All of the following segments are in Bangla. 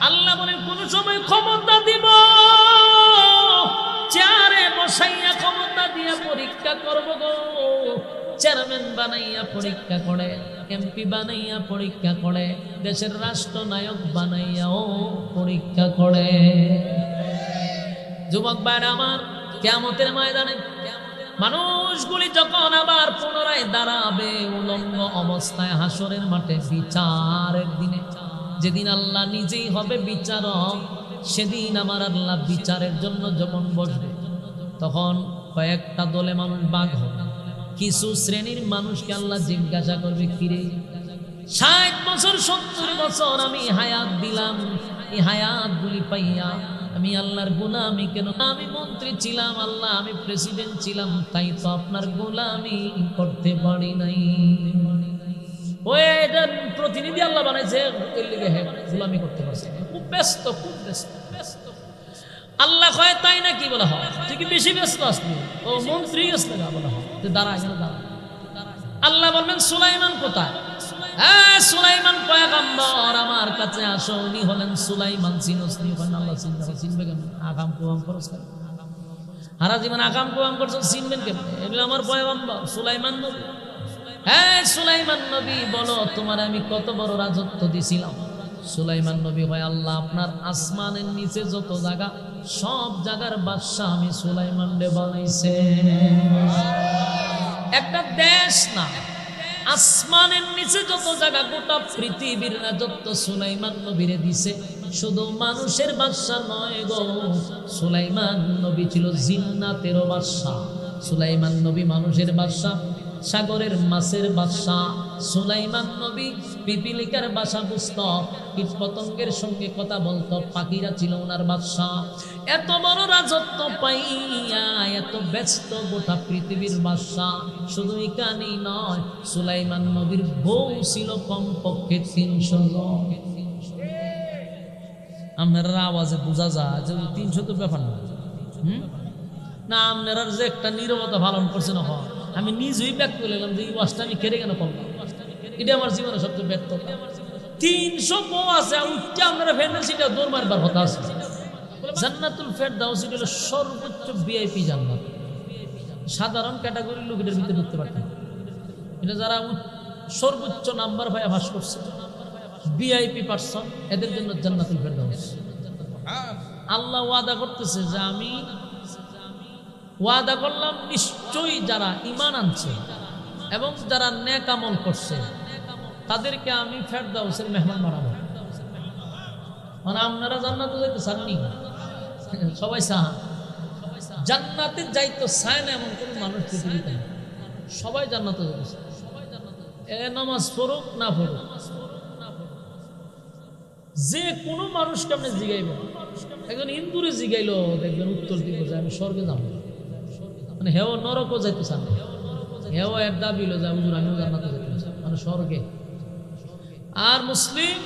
আল্লাহ বলেন কোন সময় ক্ষমতা দিব, চেয়ারে বসাইয়া ক্ষমতা দিয়া পরীক্ষা করব গো। চেয়ারম্যান বানাইয়া পরীক্ষা করে, এমপি বানাইয়া পরীক্ষা করে, দেশের রাষ্ট্রনায়ক বানাইয়াও পরীক্ষা করে। যুবক ভাইরা আমার, কিয়ামতের ময়দানে মানুষগুলি যখন আবার পুনরায় দাঁড়াবে উলঙ্গ অবস্থায় হাসরের মাঠে বিচারের দিনে, যেদিন আল্লাহ নিজেই হবে বিচারক, সেদিন আমার আল্লাহ বিচারের জন্য যখন বসবে, তখন কয়েকটা দলে মানুষ ভাগ হবে। কিছু শ্রেণীর মানুষকে আল্লাহ জিজ্ঞাসা করবে, কিরে 60 বছর 70 বছর আমি হায়াত দিলাম, এই হায়াতগুলি পাইয়া আমি আল্লাহর গোলামি কেন? আমি মন্ত্রী ছিলাম আল্লাহ, আমি প্রেসিডেন্ট ছিলাম, তাই তো আপনার গোলামি করতে পারি নাই। ওই এটার প্রতিনিধি আল্লাহ বানাইছে, গোলামি করতে পারছে, খুব ব্যস্ত, খুব ব্যস্ত। আল্লাহ কয় তাই নাকি? বলা হয় তুই কি বেশি ব্যস্ত আসলি? ও মন্ত্রী আসলে না, বলা হয় দাঁড়া এখানে দাঁড়া। আল্লাহ বলবেন সুলাইমান কোথায়? হ্যাঁ সুলাইমান পয়গম্বর আমার কাছে আসো। উনি হলেন সুলাইমান। চিনোস নি? আল্লাহ চিনবে কেন? আগাম কুয়াম করছ কেন? সারা জীবন আগাম কুয়াম করছো, চিনবেন কেন? এগুলো আমার পয়গম্বর সুলাইমান নবী। হ্যাঁ সুলাইমান নবী, বলো তোমার আমি কত বড় রাজত্ব দিছিলাম। সুলাইমান নবী হয় আল্লাহ আপনার আসমানের নিচে যত জায়গা, সব জায়গার বাদশা আমি সুলাইমান রে বানাইছে। একটা দেশ না, আসমানের নিচে যত জায়গা, গোটা পৃথিবীর রাজত্ব সুলাইমান নবীরে দিছে। শুধু মানুষের বাদশা নয় গো, সুলাইমান নবী ছিল জিন্নাতেরও বাদশা। সুলাইমান নবী মানুষের বাদশা, সাগরের মাছের বাদশা। সুলাইমান নবী পিপিলিকার বাসা বুঝত, কীট পতঙ্গের সঙ্গে কথা বলতো, পাখিরা ছিল ওনার বাদশা। এত বড় রাজত্ব পাইয়া এত ব্যস্ত গোটা পৃথিবীর বাদশা। শুধু এখানেই নয়, সুলাইমান নবীর বউ ছিল কমপক্ষে 300 জন। আপনারা আওয়াজে বোঝা যায় যে 300 তো ব্যাপার না। না আপনারা যে একটা নীরবতা পালন করছে না, আমি নিজেই ব্যক্ত করলাম যে এই ওয়াজটা আমি কেড়ে কেন করলাম। এটা আমার জীবনে সবচেয়ে ব্যর্থ। 300 বউ আছে, উঠতে আপনারা ফেন্ডেল সিটে দৌড় মারবার কথা আছে। জান্নাতুল ফেরদাউস হলো সর্বোচ্চ ভিআইপি জান্নাত। সাধারণ ক্যাটাগরির লোক এটার ভিতরে ঢুকতে পারতেন। এটা যারা সর্বোচ্চ নাম্বার পায় ভাস করছে, ভিআইপি পারসন, এদের জন্য জান্নাতুল ফেরদাউস। আল্লাহ ওয়াদা করতেছে যে আমি ওয়াদা করলাম নিশ্চয়ই যারা ঈমান আনছে এবং যারা নেক আমল করছে তাদেরকে আমি ফেরদাউসের মেহমান বানাবো। মানে আপনারা জান্নাতে যাইতে চাননি? সবাই চান। জান্নাতে যাইতে চায় না এমন কোন মানুষ পৃথিবীতে নেই। সবাই জান্নাতে যাইতে চায়। নামাজ পড়ুক না পড়ুক, যে কোনো মানুষকে আপনি জিগাইবেন, একজন হিন্দুরে জিগাইলো দেখবেন উত্তর দিব যে আমি স্বর্গে যাবো। মানে হেও নরকও যাইতে চান, হেও এক দাবি হলো যে হুজুর আমিও জান্নাতে যাইতে চাই, মানে স্বর্গে। আর মুসলিম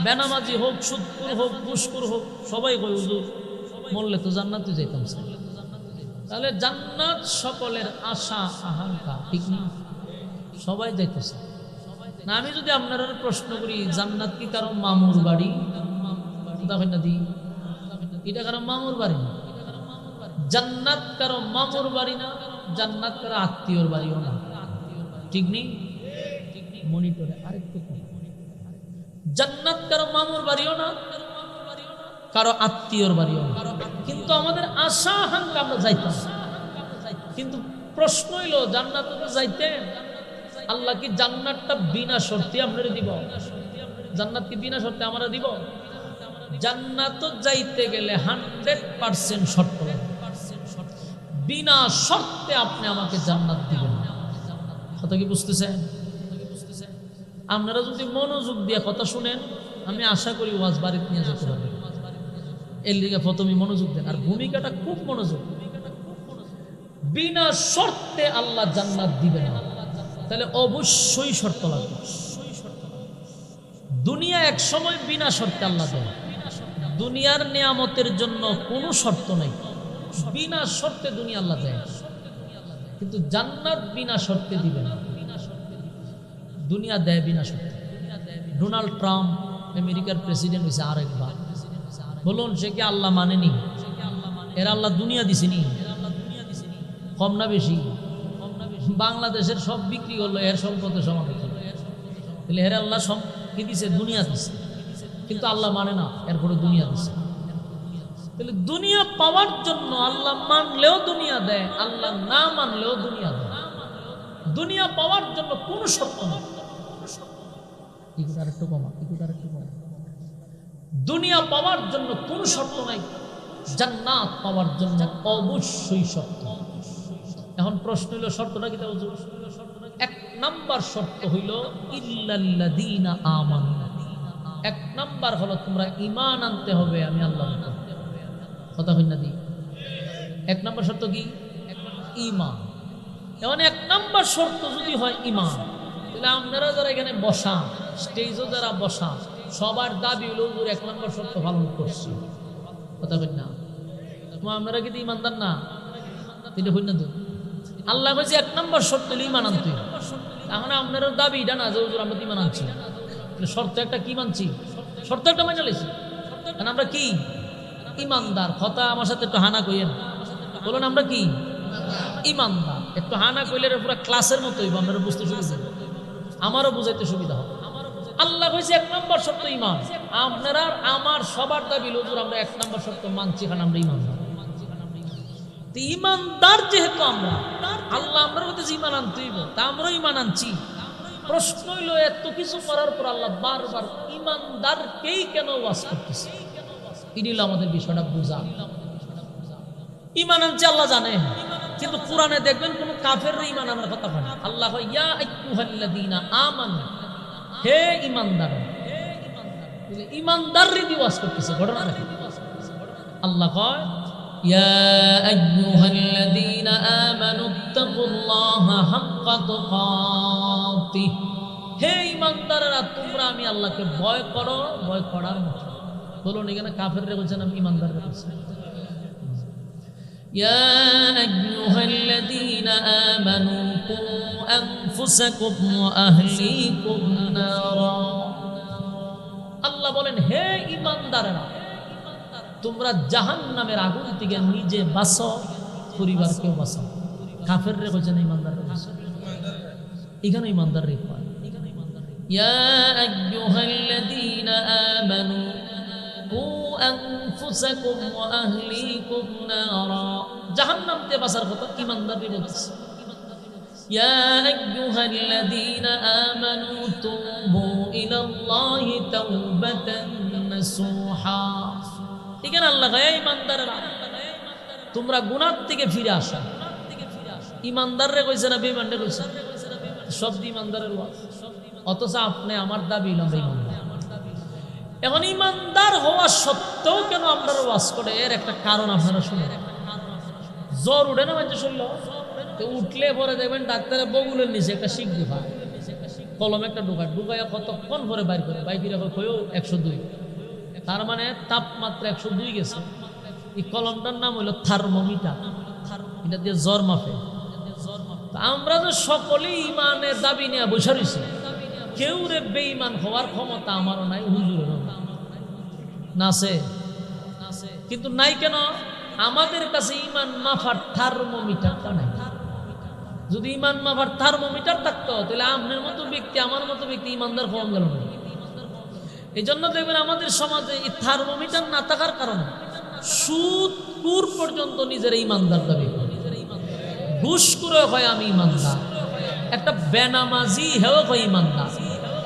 বেনামাজি হোক, সুদকুর হোক, ঘুষখোর হোক, সবাই কই হুজুর মরলে তো জান্নাতে যাইতাম। তাহলে জান্নাত সকলের আশা আকাঙ্ক্ষা, ঠিক না? সবাই যাইতেছে না। আমি যদি আপনারা প্রশ্ন করি জান্নাত কি কারো মামুর বাড়ি? দেখেন না দি, এটা কারো মামুর বাড়ি না। জান্নাত কারো মামুর বাড়ি না, জান্নাত কারো আত্মীয়র বাড়িও না, ঠিক নেই? মনিটরে আরেকটু জান্নাত কারো মামুর বাড়িও না, কারো আত্মীয়র বাড়িও না। কিন্তু আমাদের আশা আকাঙ্ক্ষা আমরা যাইতাম। কিন্তু প্রশ্ন হইল জান্নাতে তো যাইতেন, আল্লাহ কি জান্নাতটা বিনা শর্তে আপনারা দিব? জান্নাত কি বিনা শর্তে আমরা দিব? জান্নাত যাইতে গেলে 100% শর্ত লাগবে। বিনা শর্তে আপনি আমাকে জান্নাত দিবেন। কথা কি বুঝতেছেন? আপনারা যদি মনোযোগ দিয়ে কথা শুনেন, আমি আশা করি ওয়াজ বাড়িতে নিয়ে যেতে পারবেন। এর লিগে প্রথমে মনোযোগ দেন, আর ভূমিকাটা খুব মনোযোগ। বিনা শর্তে আল্লাহ জান্নাত দিবেন না, তাহলে অবশ্যই শর্ত লাগবে। দুনিয়া এক সময় বিনা শর্তে আল্লাহ দেয়। দুনিয়ার নিয়ামতের জন্য কোনো শর্ত নাই, বিনা শর্তে দুনিয়া আল্লাহ দেয়। কিন্তু জান্নাত বিনা শর্তে দিবে না, দুনিয়া দেয় বিনা শর্তে। ডোনাল্ড ট্রাম্প আমেরিকার প্রেসিডেন্ট হয়েছে আরেকবার, বলুন সে কি আল্লাহ মানেনি? এরা আল্লাহ দুনিয়া দিছেনি, কম না বেশি? বাংলাদেশের সব বিক্রি হলো এর সম্পদের সমাধান, তাহলে এর আল্লাহ সব কি দিছে? দুনিয়া দিছে, কিন্তু আল্লাহ মানে না, এরপরে দুনিয়া দিছে। তাহলে দুনিয়া পাওয়ার জন্য আল্লাহ মানলেও দুনিয়া দেয়, আল্লাহ না মানলেও দুনিয়া দেয়। দুনিয়া পাওয়ার জন্য কোনো শর্ত নেই। দুনিয়া পাওয়ার জন্য কোনো শর্ত নাই, জান্নাত পাওয়ার জন্য অবশ্যই শর্ত। এখন প্রশ্ন হইল শর্তটা কি? এক নাম্বার শর্ত হইল ইল্লাল্লাযীনা আমানু। এক নাম্বার হলো তোমরা ঈমান আনতে হবে আমি আল্লাহ। কথা হই না দি? এক নাম্বার শর্ত কি? ঈমান। এখন এক নাম্বার শর্ত যদি হয় ঈমান, তাহলে আপনারা যারা এখানে বসা, স্টেজও যারা বসা, সবার দাবি হলো এক নাম্বার শর্ত পালন করছি। কথা বলেন না? আপনারা কিন্তু ঈমানদার না, এটা হই না তো? আল্লাহ বলছে এক নাম্বার শর্ত হলো ঈমান আনতে। এখন আপনারা দাবি এটা না যে হুজুর আমরা ঈমান আনছি, শর্ত একটা কি মানছি? শর্ত একটা মানে লাইছি, কারণ আমরা কি ঈমানদার। কথা আমার সাথে একটু হানা কইেন, বলুন আমরা কি ঈমানদার। একটু হানা কইলে পুরো ক্লাসের মতো হইব, আপনারা বুঝতে সুবিধা, আমারও বুঝাইতে সুবিধা হবে। আল্লাহ কইছে এক নম্বর শর্ত ঈমান। আপনারা আমার সবার দাবি হুজুর আমরা এক নম্বর শর্ত মানছি, কারণ আমরা ঈমানদার। তো ঈমানদার যেহেতু আমরা, আল্লাহ আমরা বলতেছি ঈমান আনতে হইব, তা আমরাও ঈমান আনছি। প্রশ্ন হইল এত কিছু করার পর আল্লাহ বারবার ঈমানদারকেই কেন ওয়াজ করতেছে? এটি হলো আমাদের বিষয়টা বোঝা। ঈমান আনছে আল্লাহ জানে, কিন্তু কোরআনে দেখবেন কোন কাফের ঈমান আনার কথা বলে। আল্লাহ ইয়া আইয়ুহাল্লাযীনা আমানু, হে ঈমানদার। ঈমানদার রে ওয়াজ করতেছে, ঘটনা দেখেন। আল্লাহ কয় ইয়া আইয়ুহাল্লাযীনা আমানু তাকুল্লাহা হাক্কা তুকাতিহ, হে ঈমানদাররা তোমরা আমি আল্লাহকে ভয় করো, ভয় করার মতো। বলুন এখানে কাফের রে বলছেন, আমি ঈমানদাররে বলছি। يا أيها الذين آمنوا قوا أنفسكم وأهليكم نارا, আল্লাহ বলেন হে ঈমানদাররা তোমরা জাহান্নামের আগুন থেকে নিজে বাঁচো, পরিবারকেও বাঁচাও। কাফের রে বলছেন, ঈমানদাররে বলছেন। এখানে ঈমানদার রে কয় ইয়া আইয়ুহাল্লাযীনা আমানু আনফুসাকুম ওয়া আহলিকুম নারা, জাহান্নাম থেকে বাঁচার কথা ঈমানদারই বলতেছে। ইয়া আইয়ুহাল্লাযীনা আমানু তুবু ইলাল্লাহি তাওবাতান নাসুহা, এখানে আল্লাহ কয় ঈমানদাররা তোমরা গুনাহ থেকে ফিরে আসো। ঈমানদাররে কইছে না বেঈমানরে কইছে? সব ঈমানদারের ওয়াজ। অথচ আপনি আমার দাবি আমরা ঈমানদার। এখন ঈমানদার হওয়া সত্ত্বেও কেন আমরা ওয়াজ করে, এর একটা কারণ আপনারা শুনুন। জ্বর উঠে না মানুষ শুনলো, তো উঠলে পরে দেখবেন ডাক্তারের বগুলের নিচে একটা শিক ঢুকায়, কলম একটা ঢুকায় কতক্ষণ পরে বাইর করে, বাইরে কয়েও 102, তার মানে তাপমাত্রা 102 গেছে। এই কলমটার নাম হইল থার্মোমিটার, এটা দিয়ে জ্বর মাপে। আমরা যে সকলেই ঈমানের দাবি নিয়ে বসে রয়েছি, কেউ রে বেঈমান হওয়ার ক্ষমতা আমারও নাই, হুজুরেরও না আছে। কিন্তু নাই কেন? আমাদের কাছে ঈমান মাপার থার্মোমিটারটা নাই। যদি ঈমান মাপার থার্মোমিটার থাকতো, তাহলে আপনার মতো ব্যক্তি আমার মতো ব্যক্তি ঈমানদার হওয়া গেল না। এই জন্য দেখবেন আমাদের সমাজে এই থার্মোমিটার না থাকার কারণে সুদখোর পর্যন্ত নিজের ঈমানদার দাবি করে। ঘুষ করে হয় আমি ঈমানদার, একটা বেনামাজি হেও হয় ঈমানদার,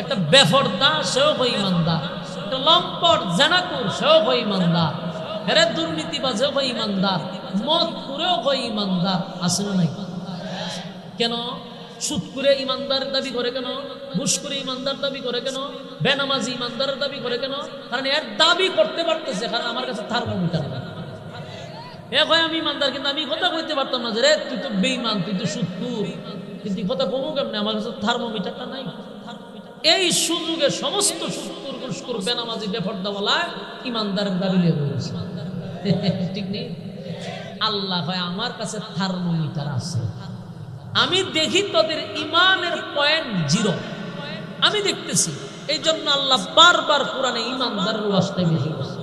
একটা বেফরদা সেও হয় ঈমানদার, একটা লম্পট জানাকুর সেও হয় ঈমানদার, হেরে দুর্নীতিবাজেও হয় ঈমানদার, মদ করেও হয় ঈমানদার। আছে না নাই? কেন সুদ করে ঈমানদার দাবি করে কেন? ঘুষ করে ঈমানদার দাবি করে কেন? বেনামাজি ঈমানদারের দাবি করে কেন? কারণ এর দাবি করতে পারতেছে, কারণ আমার কাছে থার্মোমিটার নেই। আমি ঈমানদার, কিন্তু আমি কথা কইতে পারতাম না যে রে তুই তো বেঈমান, তুই তো সুদখোর, কিন্তু কথা কমু কেমনে? আমার কাছে থার্মোমিটারটা নাই। এই সুযোগে সমস্ত সুদখোর, ঘুষখোর, বেনামাজি, বেপরদাওয়ালা ঈমানদারের দাবি নিয়ে বলেছে, ঠিক নেই? আল্লাহ হয় আমার কাছে থার্মোমিটার আছে, আমি দেখি তোদের ঈমানের পয়েন্ট 0, আমি দেখতেছি। এই জন্য আল্লাহ বারবার কোরআনে ঈমানদারের ওয়াজটা বেশি করছে।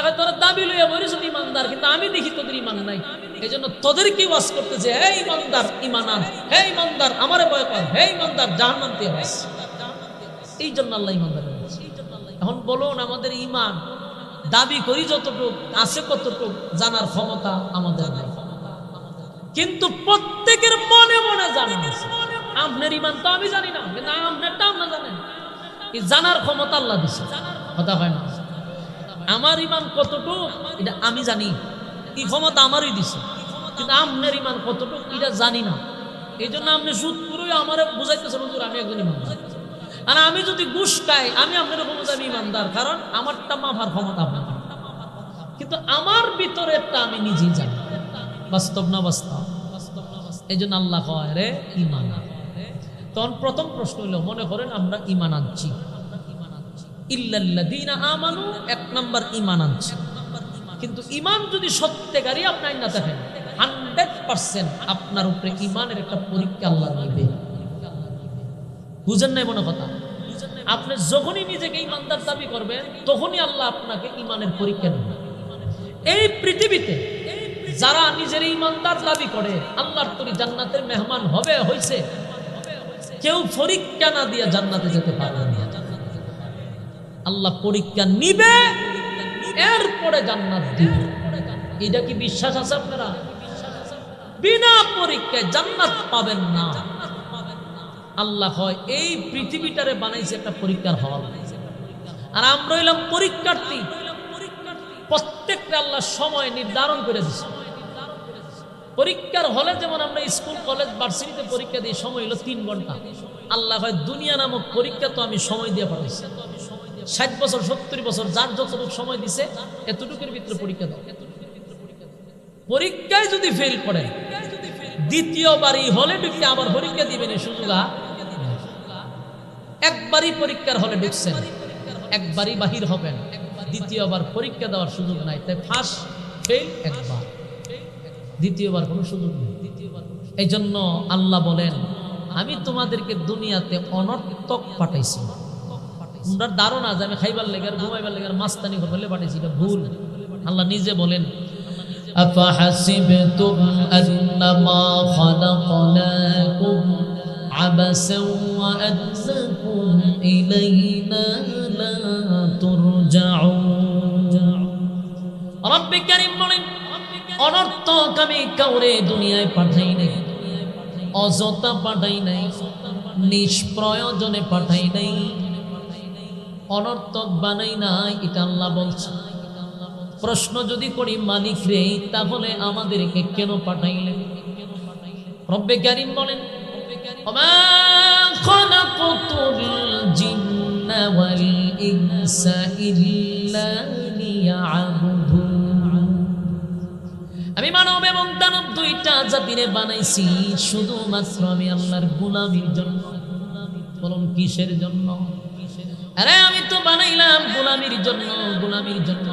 হয় তোরা দাবি লইয়া বলিস ইমানদার, কিন্তু আমি দেখি তোদের ইমান নাই। এই জন্য তোদেরকে ওয়াজ করতেছে, হে ইমানদার ইমান আন, হে ইমানদার আমারে ভয় কর, হে ইমানদার জাহান্নাম থেকে বাঁচ। এই জন্য আল্লাহ ইমানদার বলেছে। এখন বলুন, আমাদের ইমান দাবি করি যতটুকু, আছে কতটুকু জানার ক্ষমতা আমাদের নাই, কিন্তু প্রত্যেকের মনে মনে জানা আছে। আপনার ইমান তো আমি জানি না, কিন্তু আপনারটা আপনার জানেন, এই জানার ক্ষমতা আল্লাহ দিছে। কথা হয় না? আমার ইমান কতটুকু এটা আমি জানি, এই ক্ষমতা আমারই দিছে, কিন্তু আপনার ইমান কতটুকু এটা জানি না। এই জন্য আপনি সুদ করে আমার বুঝাইতেছেন হুজুর আমি একজন ইমানদার, আর আমি যদি ঘুষ খাই আমি আপনার বলবো আমি ইমানদার, কারণ আমারটা মাফার ক্ষমতা আপনার, কিন্তু আমার ভিতরেরটা আমি নিজেই জানি। বাস্তব না বাস্তব? এই জন্য আল্লাহ কয় রে ইমান। তখন প্রথম প্রশ্ন হইল, মনে করেন আমরা ইমান আনছি, ইল্লাল্লাযীনা আমানু, এক নাম্বার ইমান আনছি, কিন্তু ইমান যদি সত্যিকারই আপনি না থাকেন 100% আপনার উপরে ইমানের একটা পরীক্ষা আল্লাহ নেবে। বুঝেন নাই মনে কথা? আপনি যখনই নিজেকে ইমানদার দাবি করবেন তখনই আল্লাহ আপনাকে ইমানের পরীক্ষা নেবে। এই পৃথিবীতে যারা নিজের ইমানদার দাবি করে আল্লাহর তৈরি জান্নাতের মেহমান হবে হইছে, কেউ পরীক্ষা না দিয়ে জান্নাতে যেতে পারবে না। আল্লাহ পরীক্ষা নিবে, এরপরে জান্নাত দিবে। এটা কি বিশ্বাস আছে আপনারা? বিনা পরীক্ষায় জান্নাত পাবেন না। আল্লাহ হয় এই পৃথিবীটারে বানাইছে একটা পরীক্ষার হল, আর আমরা হইলাম পরীক্ষার্থী। প্রত্যেকটা আল্লাহ সময় নির্ধারণ করে দিচ্ছে। পরীক্ষার হলে যেমন আমরা স্কুল কলেজ ভার্সিটিতে পরীক্ষা দিই, সময় হলো 3 ঘন্টা। আল্লাহ হয় দুনিয়া নামক পরীক্ষা তো আমি সময় দিয়ে পাঠাইছি। 60 বছর 70 বছর যার যতটুকু সময় দিছে এতটুকুর ভিতরে পরীক্ষা দাও। পরীক্ষায় যদি ফেল করে দ্বিতীয়বারই হলে ঢুকতে আবার পরীক্ষা দিবেন, সুযোগ একবারই পরীক্ষার হলে ঢুকছেন, একবারই বাহির হবেন, দ্বিতীয়বার পরীক্ষা দেওয়ার সুযোগ নাই। তাই ফার্স্ট ফেল একবার, দ্বিতীয়বার কোনো সুযোগ নেই। এই জন্য আল্লাহ বলেন, আমি তোমাদেরকে দুনিয়াতে অনর্থক পাঠাইছি। তোমরা ধারণা যে আমি খাইবার লেগার ঘুমাইবার লেগার মাস্তানি করবার লেগে পাঠাইছি, এটা ভুল। আল্লাহ নিজে বলেন, আফাহাসিবতুম আন্নামা খালাকনাকুম আবাসাও ওয়া আন্নাকুম ইলাইনা লা তুরজাউন। রব্বে কারীম বলেন, অনর্থক আমি কাউরে দুনিয়ায় পাঠাই নাই, অযথা পাঠাই নাই, নিষ্প্রয়োজনে পাঠাই নাই, অনর্থক বানাই নাই। এটা আল্লাহ বলছে। প্রশ্ন যদি করি মালিক রে, তাহলে আমাদেরকে কেন পাঠাইলেন? রব্বে কারীম বলেন, ওমা খালাকতুল জিন্না ওয়াল ইনসা ইল্লা লিয়াবুদুন। আমি মানব এবং দানব দুইটা জাতিরে বানাইছি শুধুমাত্র আমি আল্লাহর গোলামির জন্য। বলুন কিসের জন্য? আরে আমি তো বানাইলাম গোলামির জন্য, গোলামির জন্য।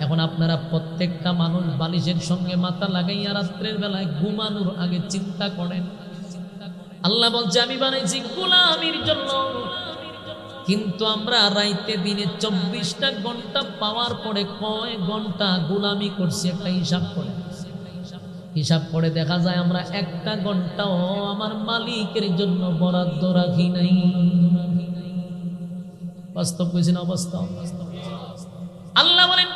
এখন আপনারা প্রত্যেকটা মানুষ বালিশের সঙ্গে মাথা লাগাইয়া রাত্রের বেলায় ঘুমানোর আগে চিন্তা করেন, আল্লাহ বলছে আমি বানাইছি গোলামির জন্য। কিন্তু আমরা রাইতে দিনে 24টা ঘন্টা পাওয়ার পরে কয় ঘন্টা গোলামি করছি একটা হিসাব করে দেখা যায় আমরা একটা ঘন্টাও আমার মালিকের জন্য বরাদ্দ রাখি নাই। বাস্তব কইছি না অবাস্তব? আল্লাহ বলেন,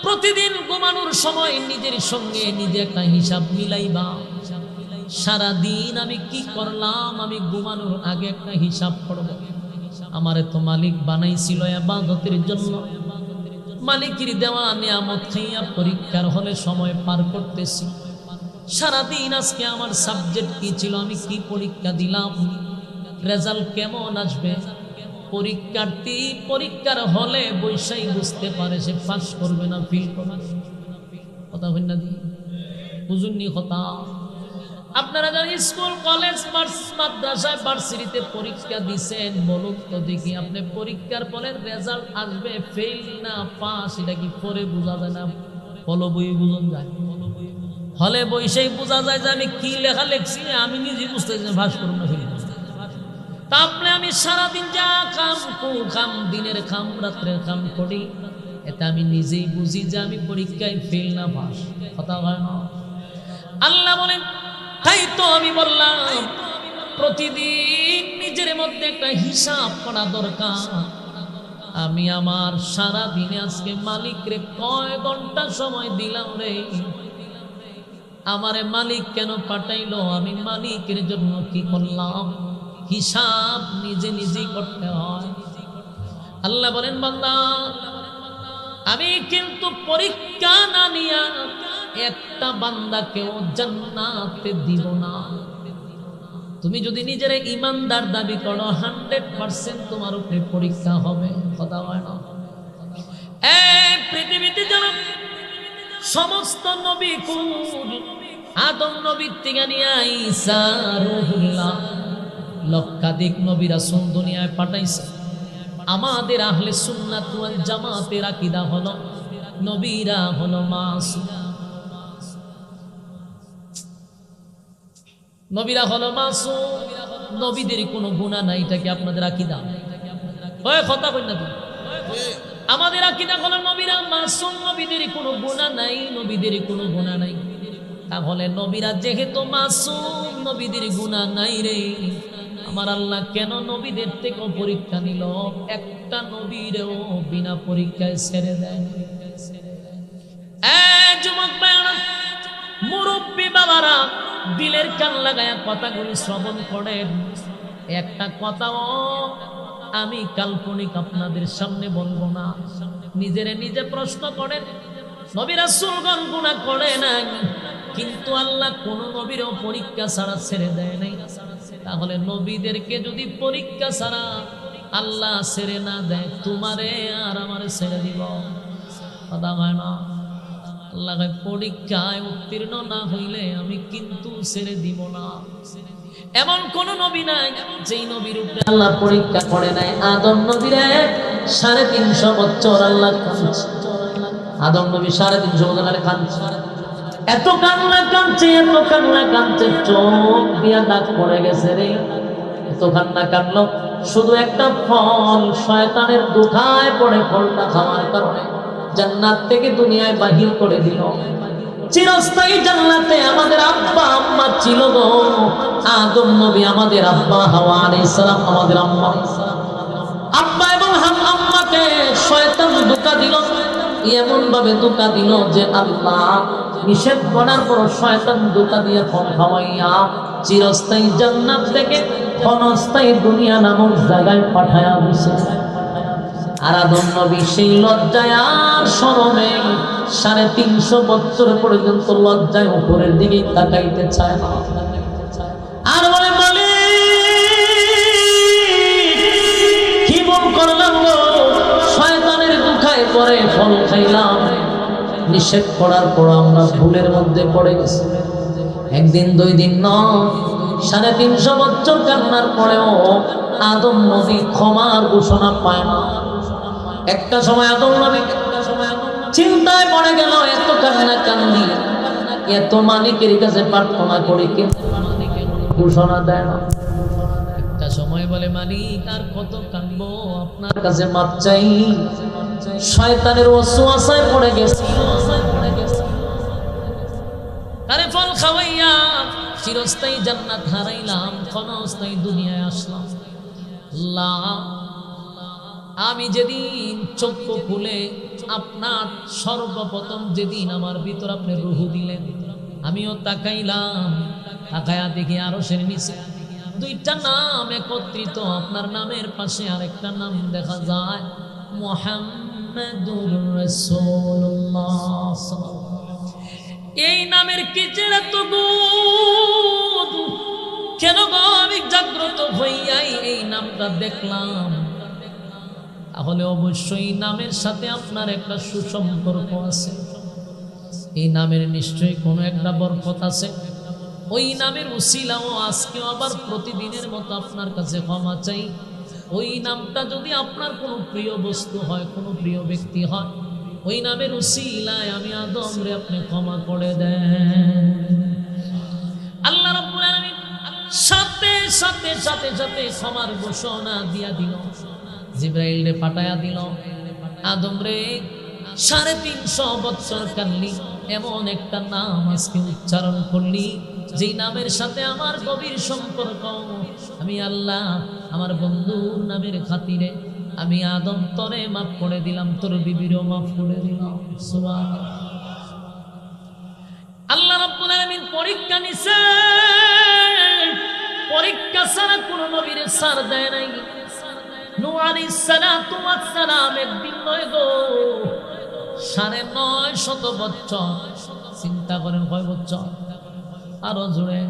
প্রতিদিন ঘুমানোর সময় নিজের সঙ্গে নিজে একটা হিসাব মিলাইবা। সারাদিন আমি কি করলাম, আমি ঘুমানোর আগে একটা হিসাব করব। আমারে তো মালিক বানাইছিল ইবাদতের জন্য, মালিকের দেওয়া নিয়ামত খাইয়া পরীক্ষার হলে সময় পার করতেছি। সারাদিন আজকে আমার সাবজেক্ট কি ছিল, আমি কি পরীক্ষা দিলাম, রেজাল্ট কেমন আসবে। পরীক্ষার্থী পরীক্ষার হলে বৈশাই বুঝতে পারে সে পাস করবে না ফেল করবে। কথা হই না দি বুঝুননি কথা? আপনারা যারা স্কুল কলেজ মাদ্রাসায় ভার্সিটিতে পরীক্ষা দিছেন, বলুন তো দেখি আপনি পরীক্ষার পরে রেজাল্ট আসবে ফেল না পাস, এটা কি পরে বোঝা যায় না? ফলো বই বুঝন যায়, হলে বৈশাই বোঝা যায় যে আমি কি লেখা লেখছি, আমি নিজে বুঝতেছি পাস করব না ফেল। তাহলে আমি সারাদিন যা কাম দিনের কাম রাত্রের কাম করি, এতে আমি নিজেই বুঝি যে আমি পরীক্ষায় ফেল না পাস। কথা হয় না? আল্লাহ বলেন, তাই তো আমি বললাম প্রতিদিন নিজের মধ্যে একটা হিসাব করা দরকার। আমি আমার সারা দিনে আজকে মালিকরে কয় ঘন্টা সময় দিলাম রে, আমারে মালিক কেন পাঠাইলো, আমি মালিকের জন্য কি করলাম, হিসাব নিজে নিজেই করতে হয়। আল্লাহ বলেন, বান্দা আমি কিন্তু পরীক্ষা না নিয়া একটা বান্দাকেও জান্নাতে দিব না। তুমি যদি নিজের ইমানদার দাবি করো 100% তোমার উপরে পরীক্ষা হবে। কথা হয় না? এই পৃথিবীতে যারা সমস্ত নবী কুল, আদম নবীর থেকে নিয়ে ঈসা রূহুল্লাহ, লক্ষাধিক নবী রাসূল দুনিয়ায় পাঠাইছে। আমাদের আহলে সুন্নাত ওয়াল জামাতের আকীদা হলো নবীরা হলো মাসুম। নবীরা হলো মাসুম, নবীদের কোনো গুনাহ নাই। এটা কি আপনাদের আকীদা? ওই কথা কই না তুমি? আমাদের আকীদা হলো নবীরা মাসুম, নবীদের কোনো গুনাহ নাই, নবীদের কোনো গুনাহ নাই। তাহলে নবীরা যেহেতু মাসুম, নবীদের গুনাহ নাই রে, আমার আল্লাহ কেন নবীদের থেকে পরীক্ষা নিল? একটা নবীরেও বিনা পরীক্ষায় ছেড়ে দেয়। যুবক ভাইরা, মুরব্বী বাবারা, দিলের কান লাগায়া কথাগুলি শ্রবণ করেন। একটা কথাও আমি কাল্পনিক আপনাদের সামনে বলবো না। নিজেরে নিজে প্রশ্ন করেন, নবী রাসূলগণ গুনাহ করে নাই, কিন্তু আল্লাহ কোন নবীরও পরীক্ষা ছাড়া ছেড়ে দেয় নাই। তাহলে নবীদেরকে যদি পরীক্ষা ছাড়া আল্লাহ ছেড়ে না দেয়, তোমারে আর আমারে ছেড়ে দিব? কথা হয় না? আল্লাহ পরীক্ষায় উত্তীর্ণ না হইলে আমি কিন্তু ছেড়ে দিব না। এমন কোন নবী নাই যেই নবীর উপরে আল্লাহ পরীক্ষা করে নাই। আদম নবীরে 350 বছর আল্লাহ কাঁদছে। আদম নবী 350 বছর কাঁদছে, এত কান্না কাঁদছে, এত কান্না কাঁদছে, চোখ দিয়া দাগ পড়ে গেছে রে। এত কান্না কাঁদলো, শুধু একটা ফল শয়তানের দুখায় পড়ে, ফলটা খাওয়ার কারণে জান্নাত থেকে দুনিয়ায় বাহির করে দিল। চিরস্থায়ী জান্নাতে আমাদের আব্বা আম্মা ছিল গো। আদম নবী আমাদের আব্বা, হাওয়া আলাইহিস সালাম আমাদের আম্মা। আব্বা এবং আম্মাকে শয়তান ধোঁকা দিল, এমন ভাবে ধোঁকা দিল যে আল্লাহ নিষেধ করার পর শয়তান ধোঁকা দিয়ে ফল খাওয়াইয়া চিরস্থায়ী জান্নাত থেকে ক্ষণস্থায়ী দুনিয়া নামক জায়গায় পাঠায়া দিছে। আর আদম নবী সেই লজ্জায় আর শরমে 350 বছর পর্যন্ত লজ্জায় উপরের দিকে তাকাইতে চায় না। আর বলে, কি ভুল করলাম গো, শয়তানের দুখায় পরে ফল খাইলাম। নিষেধ করার পর আমরা ভুলের মধ্যে পড়ে গেছি। একদিন, 2 দিন নয়, 350 বছর কান্নার পরেও আদম নবী ক্ষমার ঘোষণা পায় না। একটা সময় আদম নবী চিন্তায় পড়ে গেল, এত কান্না কান্দি, এত মালিকের কাছে প্রার্থনা করি, কিন্তু ঘোষণা দেয় না। একটা সময় বলে, মালিক আর কত কাঁদবো, আপনার কাছে মাপ চাই। শয়তানের ওয়াসওয়াসায় পড়ে গেছি, আরে ফল খাওয়াইয়া চিরস্থায়ী জান্নাত হারাইলাম, ক্ষণস্থায়ী দুনিয়ায় আসলাম। আল্লাহ, আমি যেদিন চক্ষু খুলে আপনার সর্বপ্রথম যেদিন আমার ভিতর আপনি রূহ দিলেন, আমিও তাকাইলাম, তাকায়া দেখি আরশের নিচে 2টা নাম একত্রিত। আপনার নামের পাশে আরেকটা নাম দেখা যায়, মুহাম্মাদুর রাসূলুল্লাহ। এই নামের কি যে এত গুণ, কেন গো আমি জাগ্রত হইয়াই এই নামটা দেখলাম? তাহলে অবশ্যই নামের সাথে আপনার একটা সুসম্পর্ক আছে। এই নামের নিশ্চয়ই কোনো একটা বরকত আছে। ওই নামের উসিলাও আজকেও আবার প্রতিদিনের মতো আপনার কাছে ক্ষমা চাই। ওই নামটা যদি আপনার কোনো প্রিয় বস্তু হয়, কোনো প্রিয় ব্যক্তি হয়, ওই নামের উসিলায় আমি আদম রে আপনি ক্ষমা করে দেন। আল্লাহ রাব্বুল আলামিন সাথে সাথে সাথে সাথে ক্ষমার ঘোষণা দিয়া দিল। জিবরাইল রে পাঠায়া দিল, আদম রে 350 বছর কানলি, এমন একটা নাম আজকে উচ্চারণ করলি যেই নামের সাথে আমার গভীর সম্পর্ক। আমি আল্লাহ আমার বন্ধুর নামের খাতিরে আমি আদম তরে মাফ করে দিলাম, তোর বিবিরও মাফ করে দিলাম। সুবহানাল্লাহ। আল্লাহ রাব্বুল আলামিন পরীক্ষা নিছে, পরীক্ষা ছাড়া কোন নবীর ছাড় দেয় নাই। নূহ আলাইহিস সালাতু ওয়াস সালাম একদিন নয় গো, 950 বছর। চিন্তা করেন কয় বছর? আরো জোরে,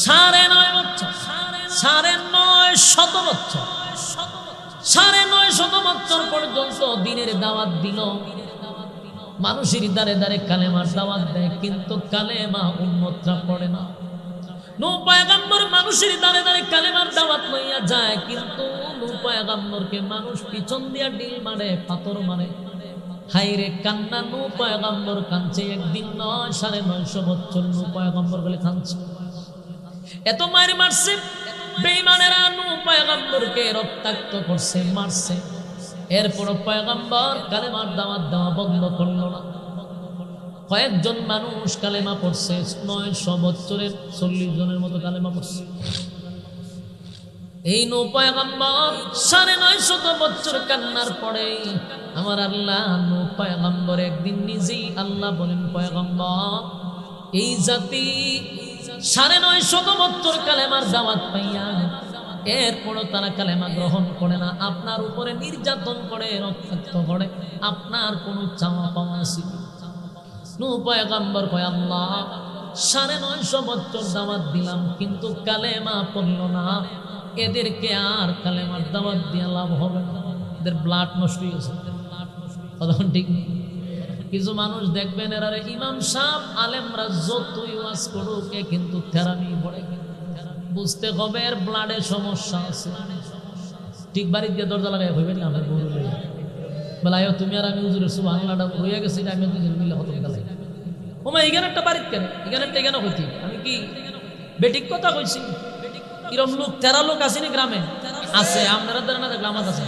9.5 বছর, 950 বছর, 950 বছর পর্যন্ত দিনের দাওয়াত দিল। মানুষের দ্বারে দ্বারে কালেমার দাওয়াত দেয়, কিন্তু কালেমা উম্মতরা পড়ে না। নূহ পয়গম্বর মানুষের দ্বারে দ্বারে কালেমার দাওয়াত লইয়া যায়, কিন্তু নূহ পয়গম্বরকে মানুষ পিছন দিয়া ডিল মারে, পাথর মারে। হায়রে কান্না, নূহ পয়গম্বর কাঁদছে। একদিন নয়, 950 বছর নূহ পয়গম্বর বলে কাঁদছে। এত মারি মারছে বেঈমানেরা, নূহ পয়গম্বরকে রক্তাক্ত করছে, মারছে। এরপরও পয়গম্বর কালেমার দাওয়াত দেওয়া বন্ধ করলো না। কয়েকজন মানুষ কালেমা পড়ছে, 900 বছরের 40 জনের মতো কালেমা পড়ছে। এই নূহ পয়গম্বর 950 বছর কান্নার পরে আমার আল্লাহ নূহ পয়গম্বর একদিন নিজেই আল্লাহ বলেন, পয়গম্বর এই জাতি 950 বছর কালেমার দাওয়াত পাইয়া এরপরও তারা কালেমা গ্রহণ করে না, আপনার উপরে নির্যাতন করে, রক্তাক্ত করে, আপনার কোনো চাওয়া পাওয়া ছিল? নূহ পয়গম্বর কয়, আল্লাহ 950 বছর দাওয়াত দিলাম, কিন্তু কালেমা পড়ল না, এদেরকে আর কালেমার দাওয়াত দিয়ে লাভ হবে না, এদের ব্লাড নষ্ট হয়ে গেছে। তখন ঠিক নেই। কিছু মানুষ দেখবেন এরা ইমাম সাহেব আলেমরা যতই ওয়াজ করুক কিন্তু থেরামি পড়ে, বুঝতে হবে এর ব্লাডের সমস্যা আছে। ঠিক বাড়ি দিয়ে দরজা লাগাই হইবেন না, আমার বড় বেলায় তুমি আর আমি হুজুরের সুবহানাল্লাহটা হইয়া গেছি, আমি দুজন মিলে হতম গেলাই। ওমা এখানে একটা বাড়িতে কেন, এখানে একটা কেন হইতি, আমি কি বেঠিক কথা কইছি? এরকম লোক 13 লোক আসেনি গ্রামে আছে, আপনারা না দেখলে আমার কাছে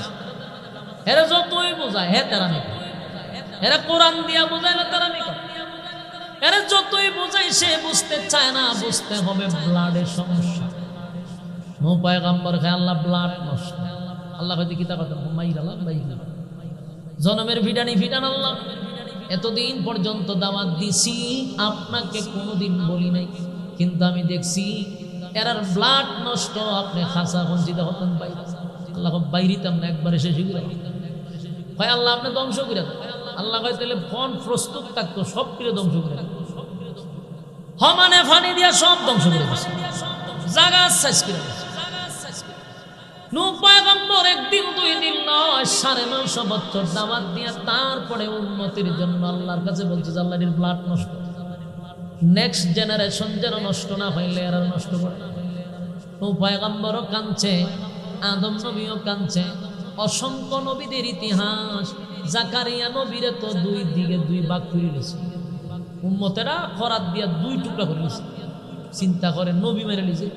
হেরা যতই বোঝায় হে তেরামি, এরা কোরআন দিয়া বোঝায় না তেরামি, এরা যতই বোঝায় সে বুঝতে চায় না। বুঝতে হবে ব্লাডের সমস্যা। নূহ পয়গম্বর খায় আল্লাহ ব্লাড নষ্ট, আল্লাহ হয়তো কিতা কথা মাইরালাম বাইরা জনমের ভিটানি ভিটান আল্লাহ। এতদিন পর্যন্ত দাওয়াত দিছি, আপনাকে কোনোদিন বলি নাই, কিন্তু আমি দেখছি এরার ব্লাড নষ্ট, আপনি খাসা বঞ্চিত হতেন বাইরে। আল্লাহ বাইরিতাম না, একবারে শেষ হয়ে গেল। হয় আল্লাহ আপনি ধ্বংস করে দেন। আল্লাহ কয় তাহলে ফোন প্রস্তুত থাকতো, সব করে ধ্বংস করে দেন। হমানে ফানি দিয়া সব ধ্বংস করে দিচ্ছে, জায়গা শেষ করে দিচ্ছে। নূহ পয়গম্বর একদিন 2 দিন নয়, 950 বছর দাওয়াত দিয়া তারপরে উম্মতের জন্য আল্লাহর কাছে বলছে যে আল্লাহর ব্লাড নষ্ট, নেক্সট জেনারেশন যেন নষ্ট না হইলে এরা নষ্ট করে। নূহ পয়গম্বরও কাঁদছে, আদম নবীও কাঁদছে, অসংখ্য নবীদের ইতিহাস। জাকারিয়া নবীরে তো 2 দিকে 2 ভাগ করে দিয়েছে, উম্মতেরা খরাত দিয়া 2 টুকরা করে দিয়েছে। চিন্তা করে নবী মেরে লিছে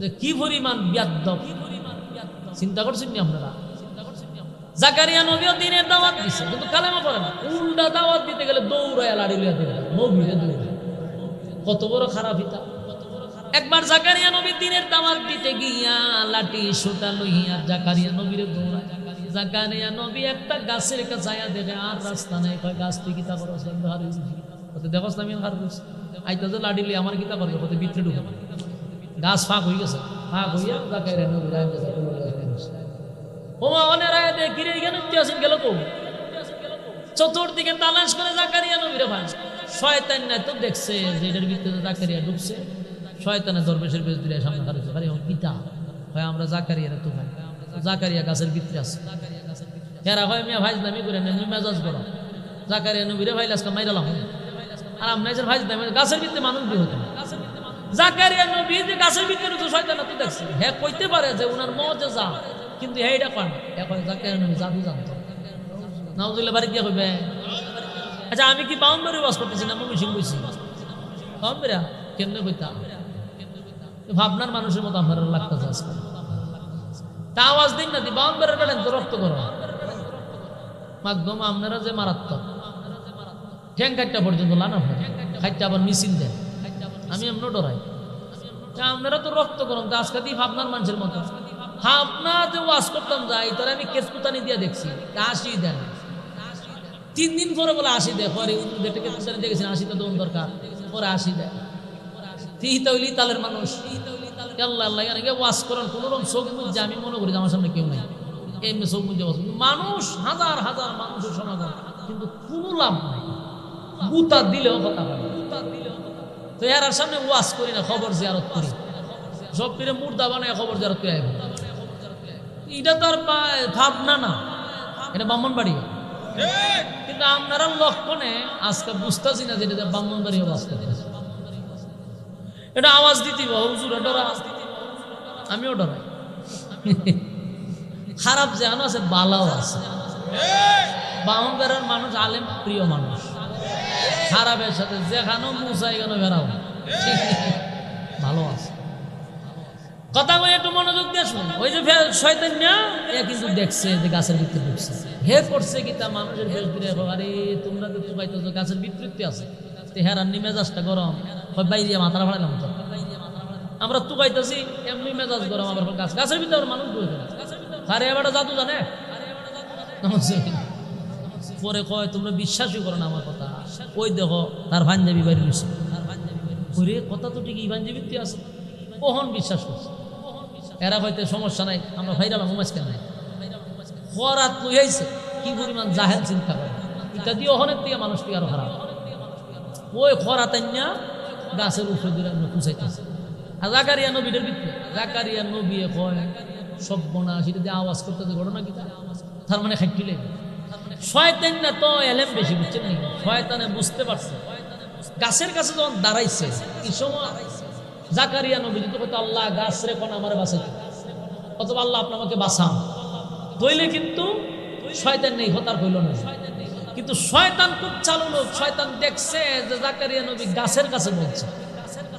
যে কি পরিমাণ বিয়াদব, চিন্তা করছেন নি আপনারা? জাকারিয়া নবীও দিনের দাওয়াত দিছে, কিন্তু কালেমা পড়ে না। উল্টা দাওয়াত দিতে গেলে দৌড়ায় লাড়ি লইয়া দিবে, নবীরে দৌড়ায়। কত বড় খারাপ হিতা। একবার জাকারিয়া নবী দিনের দাওয়াত দিতে গিয়া লাঠি সুতা লইয়া জাকারিয়া নবীরে দৌড়ায়। জাকারিয়া নবী একটা গাছের কাছে আয়া দেখে আর রাস্তা নাই, কয় গাছ তুই কিতা করছ? দেখছ আমি হার করছি, আইতা যে লাঠি লই আমার কিতা করবে, কত ভিতরে ঢুকে গাছ ফাঁক হয়ে গেছে। ফাঁক হইয়া জাকারিয়া নবী ওমা অনেক রায় দে কিরে এখানে আসেন গেল কো, চতুর্দিকে তালাশ করে জাকারিয়া নবীরে ভাই। শয়তান না তো দেখছে যে এটার ভিতরে জাকারিয়া ঢুকছে, শয়তানের দরবেশের বেশ দিয়ে সামনে খাড়িয়েছে। আরে পিতা ভাই আমরা জাকারিয়ারে তো ভাই, জাকারিয়া গাছের ভিতরে আছে। এরা হয় মিয়া ভাইজ দামি করে নেন, মেজাজ করো জাকারিয়া নবীরে ভাই আজকে মাইরালাম। আর আমরা ভাইজ দামি গাছের ভিতরে মানুষ বি হতো। জাকারিয়া নবী যে গাছের ভিতরে তো শয়তান তো দেখছে, হ্যাঁ কইতে পারে যে উনার মজেজা, কিন্তু হ্যাঁ এটা পান এখন জাকারিয়া নবী জাদু জানতো। নাউজুবিল্লাহ বাড়ি গিয়া কইবে আচ্ছা আমি কি বাউন্ডারি ওয়াজ করতেছি না মমি সিং বইছি বাউন্ডারি কেমনে কইতাম? ভাবনার মানুষের মতো আপনারা লাগতেছে আজকাল। তা আওয়াজ দিন না দি বাউন্ডারি কাটেন তো রক্ত করো। মাধ্যম আপনারা যে মারাত্মক ঠ্যাং কাটটা পর্যন্ত লানা হয় খাইটা আবার মিছিল দেন আমি এমন ডরাই আপনারা তো রক্ত গরম আজকে দিয়ে ভাবনার মানুষের মতো ভাবনা যে ওয়াজ করতাম যাই তোরা আমি কেসকুতানি দিয়ে দেখছি আসি দেন 3 দিন পরে বলে আসি দেয় পরে কেসকুতানি দেখেছি আসি তো দোন দরকার পরে আসি দেয় তিহিতলি তালের মানুষ আল্লাহ আল্লাহ এখানে ওয়াজ করেন কোনো রকম চোখ মুজে আমি মনে করি আমার সামনে কেউ নাই এমনি চোখ মুজে মানুষ হাজার হাজার মানুষের সমাগম কিন্তু কোনো লাভ নাই গুতা দিলেও কথা হয় তো এর সামনে ওয়াজ করি না খবর জিয়ারত করি সব ফিরে মুর্দা বানায় খবর জিয়ারত করে আইব এটা তো আর ভাবনা না এটা ব্রাহ্মণবাড়ি কিন্তু আপনারা লক্ষণে আজকে বুঝতেছি না যেটা ব্রাহ্মণবাড়ি ওয়াজ করতেছে এটা আওয়াজ দিতে হুজুর ডরা আমিও ডরাই খারাপ যেন আছে বালাও আছে ব্রাহ্মণবাড়ির মানুষ আলেম প্রিয় মানুষ খারাপের সাথে যেখানেও মুসাই কেন বেড়াও ভালো আছে কথা বলে একটু মনোযোগ দিয়ে শুন ওই যে শয়তান না এ কিন্তু দেখছে যে গাছের ভিতরে ঢুকছে হে করছে কি তা মানুষের বেশ দিলে আরে তোমরা তো তুকাইতো তো গাছের ভিতরে আছে হেরার মেজাজটা গরম বাইরে মাথাটা ফাড়াইলাম তো আমরা তুকাইতেছি এমনি মেজাজ গরম আবার গাছের ভিতরে মানুষ ঢুকে আরে এবার জাদু জানে পরে কয় তোমরা বিশ্বাসই করো না আমার কথা ওই দেখো তার পাঞ্জাবি বাড়ি রয়েছে ওরে কথা তো ঠিকই পাঞ্জাবিতে আছে কখন বিশ্বাস করছে এরা হয়তো সমস্যা নাই আমরা ভাইরালাম মাঝখান নাই খরাত লইয়াইছে কি পরিমাণ জাহেল চিন্তা করে এটা দিয়ে অনেক থেকে মানুষ কি আরো খারাপ ওই খরাতাইনা গাছের উপরে দিয়ে পুষাইতেছে আর জাকারিয়া নবীদের ভিতরে জাকারিয়া নবী কয় সব বনা সেটা দিয়ে আওয়াজ করতেছে ঘটনা কি তার মানে খাইটিলে শয়তান না তো এলেম বেশি বুঝছেন নি শয়তানে বুঝতে পারছে গাছের কাছে যখন দাঁড়াইছে এই সময় জাকারিয়া নবী যদি কত আল্লাহ গাছ রে কোন আমারে বাঁচাইতে অথবা আল্লাহ আপনি আমাকে বাঁচান তইলে কিন্তু শয়তান নেই হতার হইল না কিন্তু শয়তান খুব চালু লোক শয়তান দেখছে যে জাকারিয়া নবী গাছের কাছে বলছে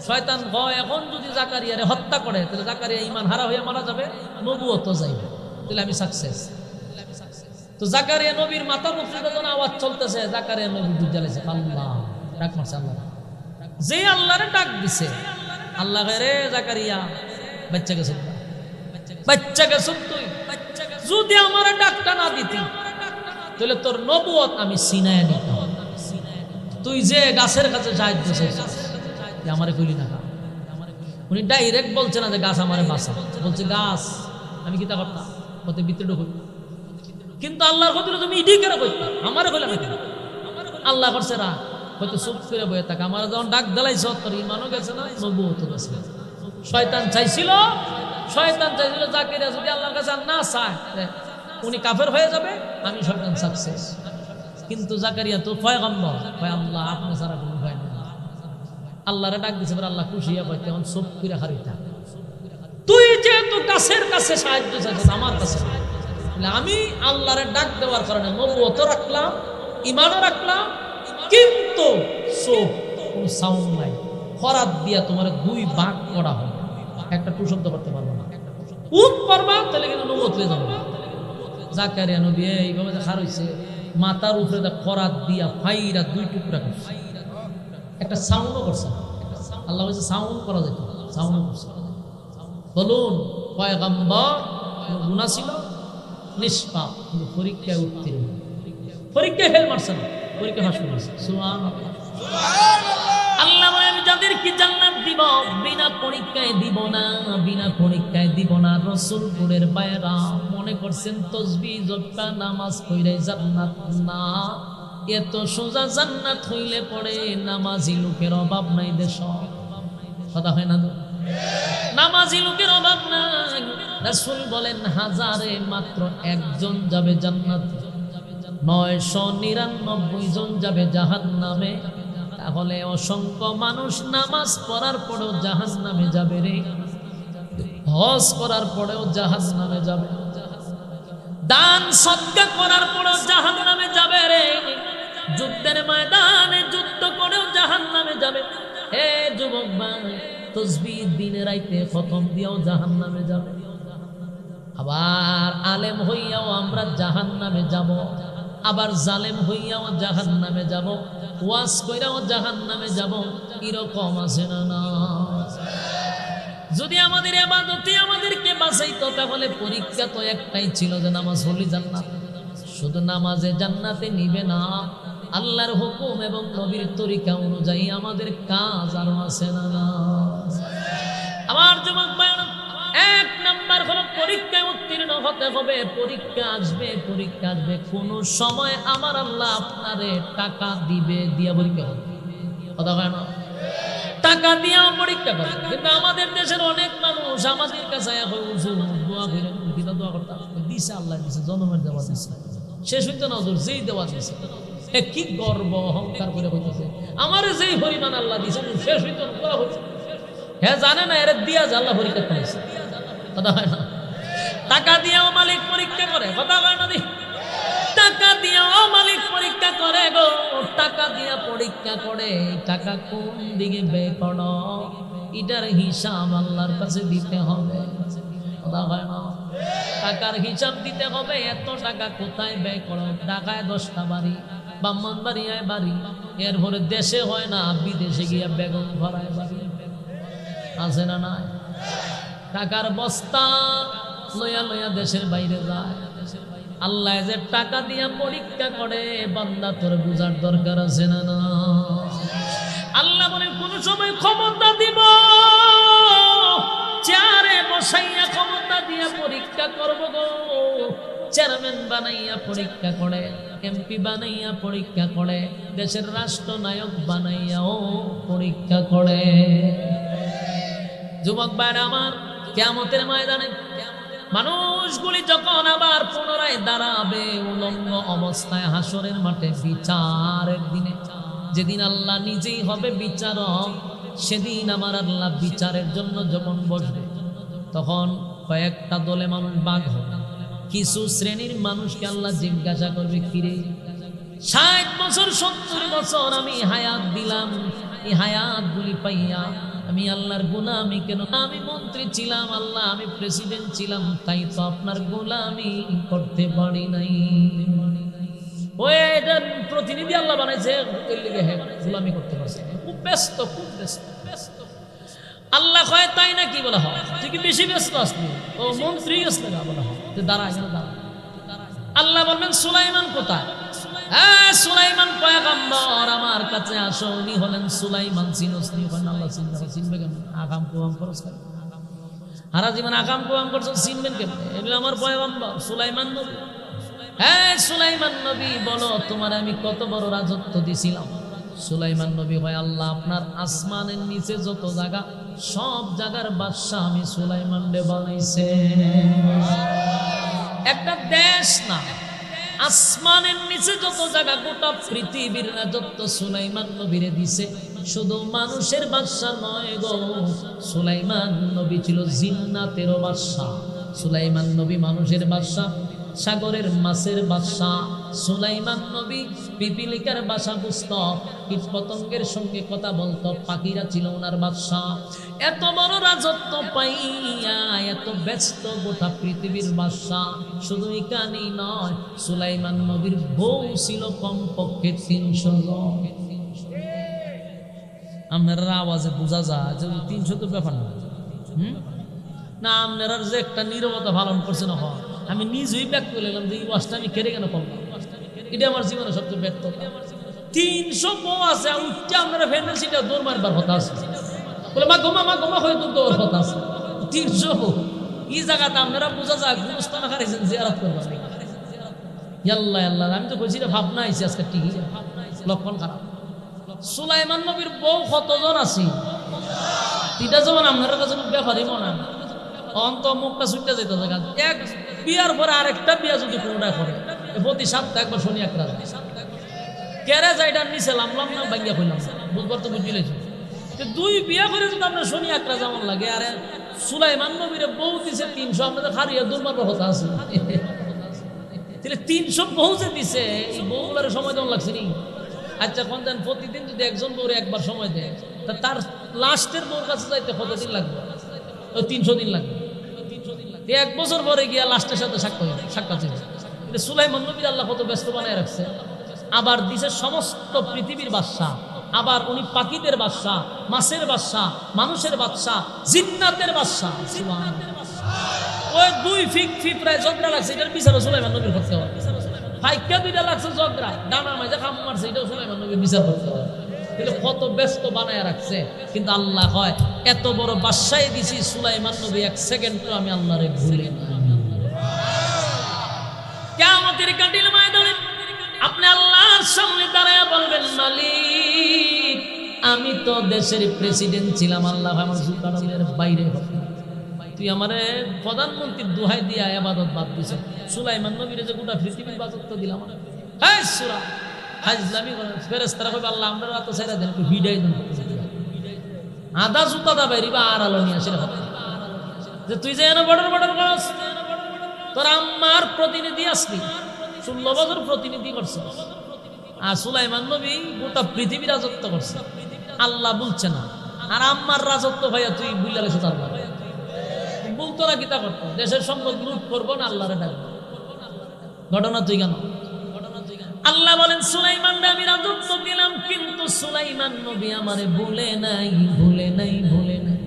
শয়তান ভয় এখন যদি জাকারিয়ারে হত্যা করে তাহলে জাকারিয়া ঈমান হারা হয়ে মারা যাবে নবুয়ত যাইবে তাহলে আমি সাকসেস তো জাকারিয়া নবীর মাথার উপরে যখন আওয়াজ চলতেছে জাকারিয়া নবী বুঝালেছে আল্লাহ ডাক মারছে আল্লাহ যে আল্লাহরে ডাক দিছে আল্লাহ রে জাকারিয়া বাচ্চাকে সুখ বাচ্চাকে সুখ তুই যদি আমার ডাকটা না দিতি তাহলে তোর নবুয়ত আমি সিনায় নিতাম তুই যে গাছের কাছে সাহায্য চাইছিস আমারে কইলি না উনি ডাইরেক্ট বলছে না যে গাছ আমারে বাঁচা বলছে গাছ আমি কি তা করতাম হতে ভিতরে ঢুক কিন্তু আল্লাহর কথা তুমি ইডি করে কইতা আমারে কইলা না আল্লাহ করছে রা হয়তো চুপ করে বয়ে থাক আমার যখন ডাক দিলাইছ তোর ইমানও গেছে না নবুয়তও গেছে শয়তান চাইছিল জাকিরিয়া যদি আল্লাহর কাছে না চায় উনি কাফের হয়ে যাবে আমি শয়তান সাকসেস কিন্তু জাকারিয়া তো পয়গম্বর কয় আল্লাহ আপনি ছাড়া কোনো ভয় নেই আল্লাহরে ডাক দিছে আল্লাহ খুশি হয়ে কইতে এখন চুপ করে হারিতা তুই যেহেতু গাছের কাছে সাহায্য চাইছিস আমার কাছে আমি আল্লাহরে ডাক দেওয়ার কারণে নবুয়তও রাখলাম ঈমানও রাখলাম কিন্তু চোখ কোনো সাউন্ড নাই খরাত দিয়া তোমার 2 ভাগ করা হবে একটা টু শব্দ করতে পারবো না উত করবা তাহলে কিন্তু নবুয়ত হয়ে যাবে জাকারিয়া নবী এইভাবে দেখা রইছে মাথার উপরে খরাত দিয়া ফাইরা 2 টুকরা করছে একটা সাউন্ডও করছে আল্লাহ বলছে সাউন্ড করা যেত সাউন্ড করছে বলুন পয়গম্বর গুনাহ ছিল নিষ্পাপ কিন্তু পরীক্ষায় উত্তীর্ণ পরীক্ষায় ফেল মারছে না পরীক্ষা পাস করেছে সুবহানাল্লাহ আল্লাহ বলে আমি যাদেরকে জান্নাত দিব বিনা পরীক্ষায় দিব না রাসূলপুরের বাইরা মনে করছেন তাসবিহ জপটা নামাজ কইরে জান্নাত না এত সোজা জান্নাত হইলে পড়ে নামাজি লোকের অভাব নাই দেশ কথা হয় না নামাজি লোকের অভাব নাই রাসূল বলেন হাজারে মাত্র একজন যাবে জান্নাত 999 জন যাবে জাহান্নামে তাহলে অসংখ্য মানুষ নামাজ পড়ার পরেও জাহান্নামে যাবে রে হজ করার পরেও জাহান্নামে যাবে দান সদকা করার পরেও জাহান্নামে যাবে রে যুদ্ধের ময়দানে যুদ্ধ করেও জাহান্নামে যাবে হে যুবক ভাই তাসবিহ দিনে রাইতে খতম দিয়েও জাহান্নামে যাবে আবার আলেম হইয়াও আমরা জাহান্নামে যাব আবার জালেম হইয়াও জাহান্নামে যাব, ওয়াজ কইরাও জাহান্নামে যাব, এরকম আছে না না? যদি আমাদের ইবাদতে আমাদেরকে বাঁচাইতো তাহলে পরীক্ষা তো একটাই ছিল যে নামাজ হলি জান্নাত। শুধু নামাজে জান্নাতে নিবে না, আল্লাহর হুকুম এবং নবীর তরিকা অনুযায়ী আমাদের কাজ আরো আছে না না? আমার যুবক ভাইরা, এক নাম্বার হলো পরীক্ষায় উত্তীর্ণ হতে হবে। পরীক্ষা আসবে, পরীক্ষা আসবে, কোন সময় আমার আল্লাহ আপনারে টাকা দিবে, দিয়া পরীক্ষা হবে। কথা হয় না? টাকা দিয়াও পরীক্ষা করে। কিন্তু আমাদের দেশের অনেক মানুষ আমাদের কাছে দোয়া করে দোয়া করতে দিছে, আল্লাহ দিছে, জনমের দেওয়া দিছে, শেষ হইতে না হুজুর যেই দেওয়া দিছে। কি গর্ব অহংকার করে হইতেছে, আমার যেই পরিমাণ আল্লাহ দিছে শেষ হইতে না, হ্যাঁ জানে না এর দিয়া যে আল্লাহ পরীক্ষা করেছে। কথা হয় না? টাকা দিয়াও মালিক পরীক্ষা করে। কথা হয় না? টাকা দিয়াও মালিক পরীক্ষা করে গো, টাকা দিয়া পরীক্ষা করে। টাকা কোন দিকে ব্যয় করো, এটার হিসাব আল্লাহর কাছে দিতে হবে। কথা হয় না? টাকার হিসাব দিতে হবে, এত টাকা কোথায় ব্যয় করো। ঢাকায় 10টা বাড়ি, ব্রাহ্মণবাড়িয়ায় বাড়ি, এরপরে দেশে হয় না, বিদেশে গিয়া বেগম ভরায় বাড়ি, আছে না নাই? টাকার বস্তা লইয়া লইয়া দেশের বাইরে যায়। আল্লাহ যে টাকা দিয়া পরীক্ষা করে, বান্দা তোর বুঝার দরকার আছে না না? আল্লাহ বলে কোন সময় ক্ষমতা দিব, চেয়ারে বসাইয়া ক্ষমতা দিয়া পরীক্ষা করব গো। চেয়ারম্যান বানাইয়া পরীক্ষা করে, এমপি বানাইয়া পরীক্ষা করে, দেশের রাষ্ট্রনায়ক বানাইয়াও পরীক্ষা করে। যুবক ভাইরা আমার, কিয়ামতের ময়দানে মানুষগুলি যখন আবার পুনরায় দাঁড়াবে উলঙ্গ অবস্থায় হাসরের মাঠে বিচারের দিনে, যেদিন আল্লাহ নিজেই হবে বিচারক, সেদিন আমার আল্লাহ বিচারের জন্য যখন বসবে, তখন কয়েকটা দলে মানুষ ভাগ হবে। কিছু শ্রেণীর মানুষকে আল্লাহ জিজ্ঞাসা করবে, কিরে 60 বছর 70 বছর আমি হায়াত দিলাম, এই হায়াতগুলি পাইয়া আমি আল্লাহর গোলামি কেন? আমি মন্ত্রী ছিলাম আল্লাহ, আমি প্রেসিডেন্ট ছিলাম, তাই তো আপনার গোলামি করতে পারি নাই। ওই এটার প্রতিনিধি আল্লাহ বানাইছে, গোলামি করতে পারছে, খুব ব্যস্ত, খুব ব্যস্ত। আল্লাহ কয় তাই নাকি? বলা হয় তুই কি বেশি ব্যস্ত আসলি, ও মন্ত্রী আসলে না, বলা হয় দাঁড়া এখানে দাঁড়া। আল্লাহ বলবেন সুলাইমান কোথায়? হ্যাঁ সুলাইমান পয়গম্বর আমার কাছে আসো। উনি হলেন সুলাইমান। চিনসনি? আল্লাহ চিনবে কেন? আকাম কুয়াম খরচ করে হারা জীবন আকাম কুয়াম করছেন, চিনবেন কেন? এগুলো আমার পয়গম্বর সুলাইমান নবী। হ্যাঁ সুলাইমান নবী, বলো তোমার আমি কত বড় রাজত্ব দিছিলাম। সুলাইমান নবী হয় আল্লাহ আপনার আসমানের নিচে যত জায়গা, সব জায়গার বাদশাহ আমি সুলাইমান রে বানাইছে। একটা দেশ না, আসমানের নিচে যত জায়গা, গোটা পৃথিবীর রাজত্ব সুলাইমান নবীরে দিছে। শুধু মানুষের বাদশা নয় গো, সুলাইমান নবী ছিল জিন্নাতেরও বাদশা। সুলাইমান নবী মানুষের বাদশা, সাগরের মাছের বাদশা। সুলাইমান নবী পিপিলিকার বাসা বুঝত, কীট পতঙ্গের সঙ্গে কথা বলতো, পাখিরা ছিল ওনার বাদশা। এত বড় রাজত্ব পাইয়া এত ব্যস্ত গোটা পৃথিবীর বাদশা। শুধু এখানেই নয়, সুলাইমান নবীর বউ ছিল কমপক্ষে 300 জন। আপনারা আওয়াজে বোঝা যায় যে 300 তো ব্যাপার না। না আপনারা যে একটা নীরবতা পালন করছে না, আমি নিজেই ব্যাক করে নিলাম যে এই ওয়াজটা আমি কেড়ে কেন করলাম। এটা আমার জীবনে সবচেয়ে ব্যর্থতা। 300 বউ আছে, উঠতে আপনারা ফ্যান্ডেল সিটে দৌড় মারবার কথা আছে, বলে মা গোমা হয়ে দূর দেওয়ার কথা আছে। 300 বউ এই জায়গাতে আপনারা বোঝা যায় গুরুস্থান হারাইছেন, জিয়ারত করবার। আল্লাহ আল্লাহ, আমি তো কইছি ভাবনা আইছি আজকে, ঠিকই লক্ষণ খারাপ। সুলাইমান নবীর বউ কতজন আছে? এটা যেমন আপনার কাছে ব্যাপারই মনে হয় অন্ত মুখটা ছুটতে যেত জায়গা। এক বিয়ার পরে আরেকটা বিয়া যদি পুরোটা করে, প্রতি সপ্তাহে একবার শনি এক রাত কেড়ে যাইটার নিচে লামলাম না ভাঙ্গিয়া কইলাম, বুধবার তো বুঝি লেছি। 2 বিয়া করে যদি আপনার শনি একটা যেমন লাগে, আরে সুলাইমান নবীরে বউ দিছে 300, আপনাদের খারিয়া দুর্মার কথা আছে। তাহলে 300 বউ যে দিছে, এই বউগুলার সময় যেমন লাগছে নি? আচ্ছা কোন দেন প্রতিদিন যদি একজন বউরে একবার সময় দেয়, তা তার লাস্টের বউর কাছে যাইতে কতদিন লাগবে? 300 দিন লাগবে। 1 বছর পরে গিয়া লাস্টের সাথে সাক্ষাৎ ছিল। সুলাইমান নবী আল্লাহ কত ব্যস্ত বানায় রাখছে, আবার দিছে সমস্ত পৃথিবীর বাদশা, আবার উনি পাখিদের বাদশা, মাছের বাদশা, মানুষের বাদশা, জিন্নাতের বাদশা। ওই দুই ফিক প্রায় ঝগড়া লাগছে, এটার বিচার সুলাইমান নবীর করতে হবে। ফাইকা দুইটা লাগছে ঝগড়া, ডানার মাঝে কাম মারছে, এটাও সুলাইমান নবীর বিচার করতে হবে। কত ব্যস্ত বানায় রাখছে, কিন্তু আল্লাহ হয় এত বড় বাদশাই দিছি, সুলাইমান নবী এক সেকেন্ড আমি আল্লাহরে ভুলে না। কিয়ামতের কাঠিন ময়দানে আপনি আল্লাহর সামনে দাঁড়ায় বলবেন, মালিক আমি তো দেশের প্রেসিডেন্ট ছিলাম, আল্লাহ আমার জুলকানের বাইরে, তুই আমারে প্রধানমন্ত্রীর দোহাই দিয়া ইবাদত বাদ দিছ। সুলাইমান নবীরে যে গোটা পৃথিবীর ইবাদত তো দিলাম, হ্যাঁ সূরা হাজলামি করে ফেরেশতারা কইবে আল্লাহ আমরা রাত ছাইরা দেন, একটু ভিড়াই দেন, আদা জুতা দা বাইরিবা আর আলো নিয়ে আসে যে তুই যে এনে বর্ডার করস, তোর আম্মার প্রতিনিধি আসবি, 16 বছর প্রতিনিধি করছে। আর সুলাইমান নবী গোটা পৃথিবী রাজত্ব করছে, আল্লাহ বলছে না। আর আম্মার রাজত্ব ভাইয়া তুই বুঝলা গেছে, তার বলতো না কিতা করতো, দেশের সম্পদ লুট করবো না, আল্লাহরে ডাকবো। ঘটনা তুই কেন? আল্লাহ বলেন সুলাইমান আমি রাজত্ব দিলাম, কিন্তু সুলাইমান নবী আমারে ভুলে নাই, ভুলে নাই, ভুলে নাই।